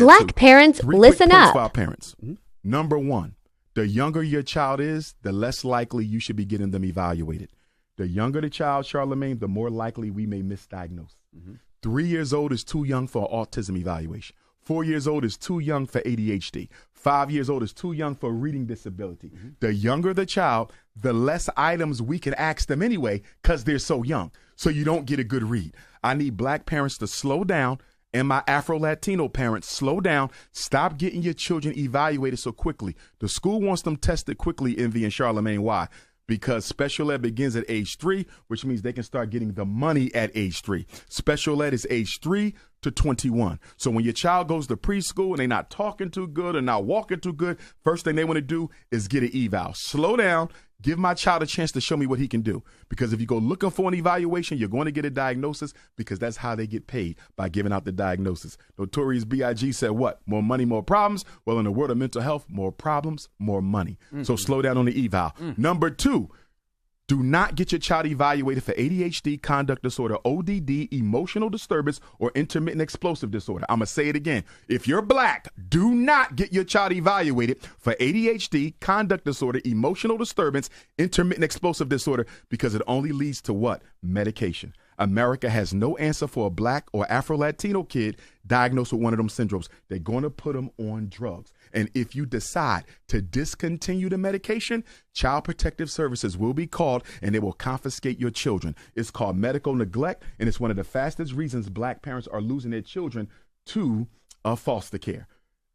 week at Black 2. parents, 3 listen quick points up. for our parents. Number one, the younger your child is, the less likely you should be getting them evaluated. The younger the child, Charlamagne, the more likely we may misdiagnose. 3 years old is too young for autism evaluation. 4 years old is too young for ADHD. 5 years old is too young for reading disability. The younger the child, the less items we can ask them anyway because they're so young. So you don't get a good read. I need black parents to slow down, and my Afro-Latino parents, slow down. Stop getting your children evaluated so quickly. The school wants them tested quickly, Envy and Charlamagne. Why? Because special ed begins at age 3, which means they can start getting the money at age 3. Special ed is age 3 to 21. So when your child goes to preschool and they're not talking too good or not walking too good, first thing they want to do is get an eval. Slow down. Give my child a chance to show me what he can do. Because if you go looking for an evaluation, you're going to get a diagnosis, because that's how they get paid, by giving out the diagnosis. Notorious B.I.G. said what? More money, more problems. Well, in the world of mental health, more problems, more money. So slow down on the eval. Number 2, do not get your child evaluated for ADHD, conduct disorder, ODD, emotional disturbance, or intermittent explosive disorder. I'm going to say it again. If you're black, do not get your child evaluated for ADHD, conduct disorder, emotional disturbance, intermittent explosive disorder, because it only leads to what? Medication. America has no answer for a black or Afro-Latino kid diagnosed with one of them syndromes. They're going to put them on drugs. And if you decide to discontinue the medication, Child Protective Services will be called and they will confiscate your children. It's called medical neglect, and it's one of the fastest reasons black parents are losing their children to foster care.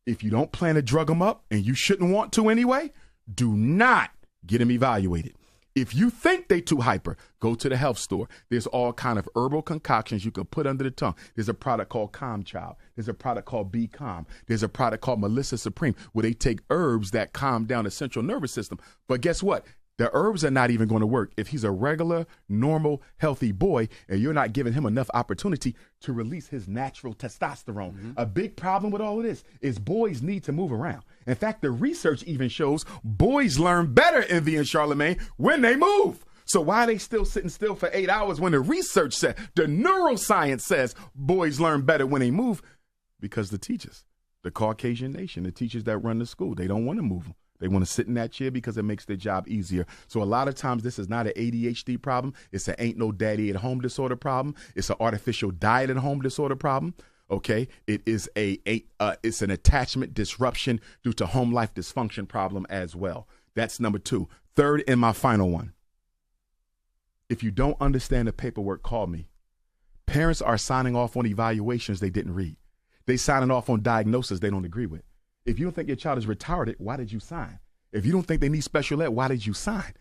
If you don't plan to drug them up, and you shouldn't want to anyway, do not get them evaluated. If you think they too hyper, go to the health store. There's all kind of herbal concoctions you can put under the tongue. There's a product called Calm Child. There's a product called Be Calm. There's a product called Melissa Supreme, where they take herbs that calm down the central nervous system. But guess what? The herbs are not even going to work if he's a regular, normal, healthy boy, and you're not giving him enough opportunity to release his natural testosterone. A big problem with all of this is boys need to move around. In fact, the research even shows boys learn better, Envy and Charlamagne, when they move. So why are they still sitting still for 8 hours when the research says, the neuroscience says boys learn better when they move? Because the teachers, the Caucasian nation, the teachers that run the school, they don't want to move them. They want to sit in that chair because it makes their job easier. So a lot of times this is not an ADHD problem. It's an ain't no daddy at home disorder problem. It's an artificial diet at home disorder problem. Okay, it is it's an attachment disruption due to home life dysfunction problem as well. That's number 2. Third, and my final one. If you don't understand the paperwork, call me. Parents are signing off on evaluations they didn't read. They signing off on diagnoses they don't agree with. If you don't think your child is retarded, why did you sign? If you don't think they need special ed, why did you sign?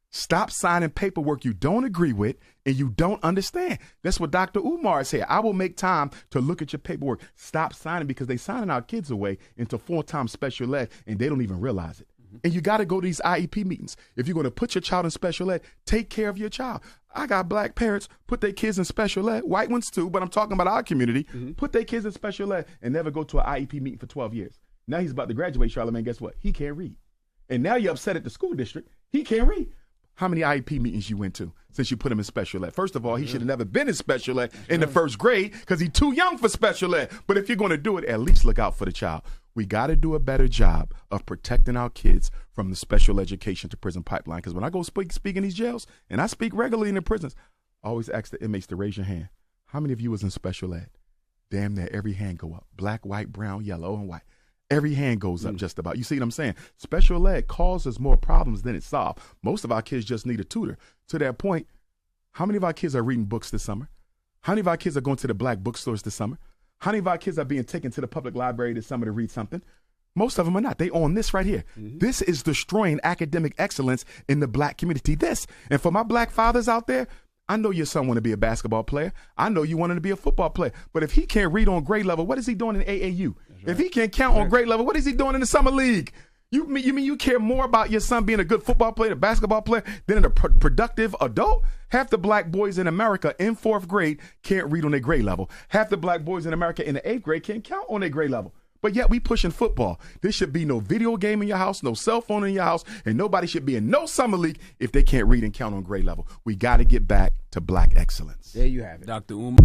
Stop signing paperwork you don't agree with and you don't understand. That's what Dr. Umar said. I will make time to look at your paperwork. Stop signing, because they signing our kids away into full-time special ed and they don't even realize it. And you got to go to these IEP meetings. If you're going to put your child in special ed, take care of your child. I got black parents put their kids in special ed, white ones too, but I'm talking about our community, put their kids in special ed and never go to an IEP meeting for 12 years. Now he's about to graduate, Charlamagne. Guess what? He can't read. And now you're upset at the school district. He can't read. How many IEP meetings you went to since you put him in special ed? First of all, he should have never been in special ed in the first grade because he's too young for special ed. But if you're going to do it, at least look out for the child. We got to do a better job of protecting our kids from the special education to prison pipeline. Because when I go speak in these jails, and I speak regularly in the prisons, I always ask the inmates to raise your hand. How many of you was in special ed? Damn near every hand go up. Black, white, brown, yellow, and white. Every hand goes up just about. You see what I'm saying? Special ed causes more problems than it solves. Most of our kids just need a tutor. To that point, how many of our kids are reading books this summer? How many of our kids are going to the black bookstores this summer? How many of our kids are being taken to the public library this summer to read something? Most of them are not. They on this right here. This is destroying academic excellence in the black community. And for my black fathers out there, I know your son want to be a basketball player. I know you want him to be a football player. But if he can't read on grade level, what is he doing in AAU? Right. If he can't count on grade level, what is he doing in the summer league? You mean you care more about your son being a good football player, a basketball player, than a productive adult? Half the black boys in America in 4th grade can't read on their grade level. Half the black boys in America in the 8th grade can't count on their grade level. But yet we pushing football. There should be no video game in your house, no cell phone in your house, and nobody should be in no summer league if they can't read and count on grade level. We got to get back to black excellence. There you have it. Dr. Umar.